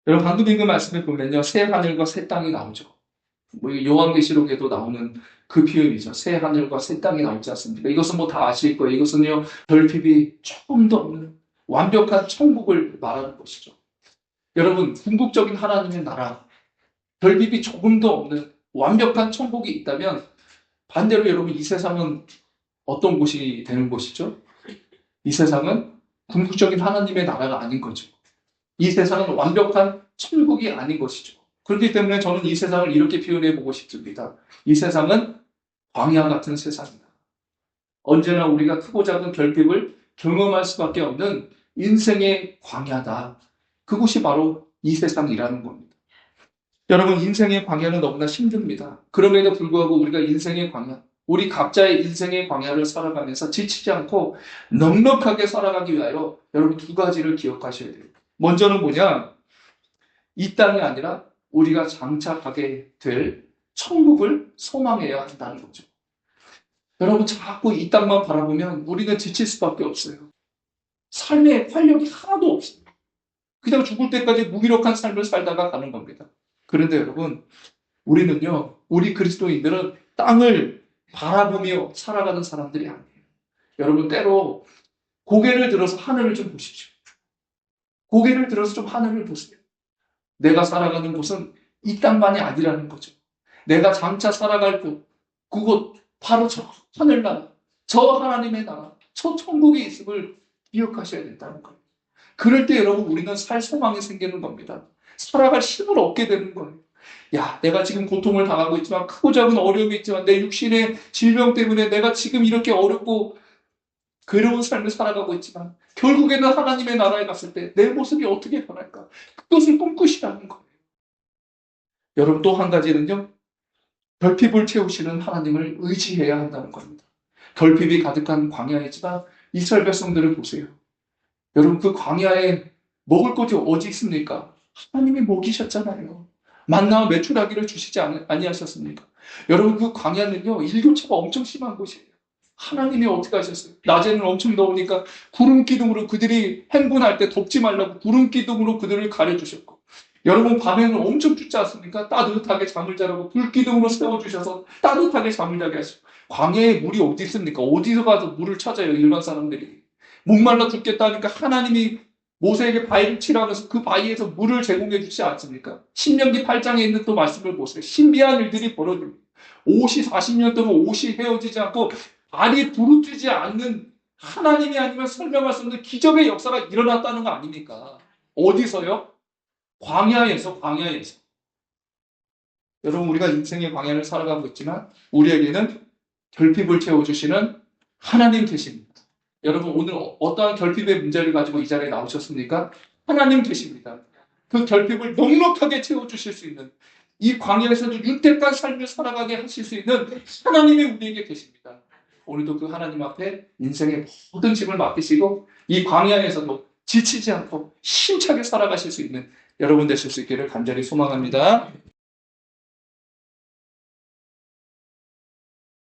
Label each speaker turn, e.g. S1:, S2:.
S1: 여러분 방금 읽은 말씀에 보면요, 새 하늘과 새 땅이 나오죠. 뭐 요한계시록에도 나오는 그 표현이죠. 새 하늘과 새 땅이 나오지 않습니까? 이것은 뭐 다 아실 거예요. 이것은요, 결핍이 조금도 없는 완벽한 천국을 말하는 것이죠. 여러분, 궁극적인 하나님의 나라, 결핍이 조금도 없는 완벽한 천국이 있다면 반대로 여러분 이 세상은 어떤 곳이 되는 곳이죠? 이 세상은 궁극적인 하나님의 나라가 아닌 거죠. 이 세상은 완벽한 천국이 아닌 것이죠. 그렇기 때문에 저는 이 세상을 이렇게 표현해 보고 싶습니다. 이 세상은 광야 같은 세상이다. 언제나 우리가 크고 작은 결핍을 경험할 수밖에 없는 인생의 광야다. 그곳이 바로 이 세상이라는 겁니다. 여러분, 인생의 광야는 너무나 힘듭니다. 그럼에도 불구하고 우리가 인생의 광야, 우리 각자의 인생의 광야를 살아가면서 지치지 않고 넉넉하게 살아가기 위하여 여러분 두 가지를 기억하셔야 돼요. 먼저는 뭐냐? 이 땅이 아니라 우리가 장착하게 될 천국을 소망해야 한다는 거죠. 여러분, 자꾸 이 땅만 바라보면 우리는 지칠 수밖에 없어요. 삶의 활력이 하나도 없어요. 그냥 죽을 때까지 무기력한 삶을 살다가 가는 겁니다. 그런데 여러분, 우리는요, 우리 그리스도인들은 땅을 바라보며 살아가는 사람들이 아니에요. 여러분, 때로 고개를 들어서 하늘을 좀 보십시오. 고개를 들어서 좀 하늘을 보세요. 내가 살아가는 곳은 이 땅만이 아니라는 거죠. 내가 장차 살아갈 곳, 그곳 바로 저 하늘나라, 저 하나님의 나라, 저 천국에 있음을 기억하셔야 된다는 거예요. 그럴 때 여러분 우리는 살 소망이 생기는 겁니다. 살아갈 힘을 얻게 되는 거예요. 야, 내가 지금 고통을 당하고 있지만, 크고 작은 어려움이 있지만, 내 육신의 질병 때문에 내가 지금 이렇게 어렵고 괴로운 삶을 살아가고 있지만, 결국에는 하나님의 나라에 갔을 때 내 모습이 어떻게 변할까? 그것을 꿈꾸시라는 거예요. 여러분, 또 한 가지는요, 결핍을 채우시는 하나님을 의지해야 한다는 겁니다. 결핍이 가득한 광야이지만 이스라엘 백성들을 보세요. 여러분, 그 광야에 먹을 것이 어디 있습니까? 하나님이 먹이셨잖아요. 만나와 메추라기를 주시지 아니하셨습니까? 여러분, 그 광야는요, 일교차가 엄청 심한 곳이에요. 하나님이 어떻게 하셨어요? 낮에는 엄청 더우니까 구름 기둥으로 그들이 행군할 때 덥지 말라고 구름 기둥으로 그들을 가려주셨고, 여러분, 밤에는 엄청 춥지 않습니까? 따뜻하게 잠을 자라고 불 기둥으로 세워주셔서 따뜻하게 잠을 자게 하시고, 광야에 물이 어디 있습니까? 어디서 가서 물을 찾아요, 일반 사람들이. 목말라 죽겠다니까 하나님이 모세에게 바위를 치라면서 그 바위에서 물을 제공해 주지 않습니까? 신명기 8장에 있는 또 말씀을 보세요. 신비한 일들이 벌어집니다. 옷이 40년 동안 옷이 헤어지지 않고 발이 부르뜨지 않는, 하나님이 아니면 설명할 수 없는 기적의 역사가 일어났다는 거 아닙니까? 어디서요? 광야에서. 여러분, 우리가 인생의 광야를 살아가고 있지만 우리에게는 결핍을 채워주시는 하나님 계십니다. 여러분, 오늘 어떠한 결핍의 문제를 가지고 이 자리에 나오셨습니까? 하나님 계십니다. 그 결핍을 넉넉하게 채워주실 수 있는, 이 광야에서도 윤택한 삶을 살아가게 하실 수 있는 하나님이 우리에게 계십니다. 오늘도 그 하나님 앞에 인생의 모든 짐을 맡기시고 이 광야에서도 지치지 않고 힘차게 살아가실 수 있는 여러분 되실 수 있기를 간절히 소망합니다.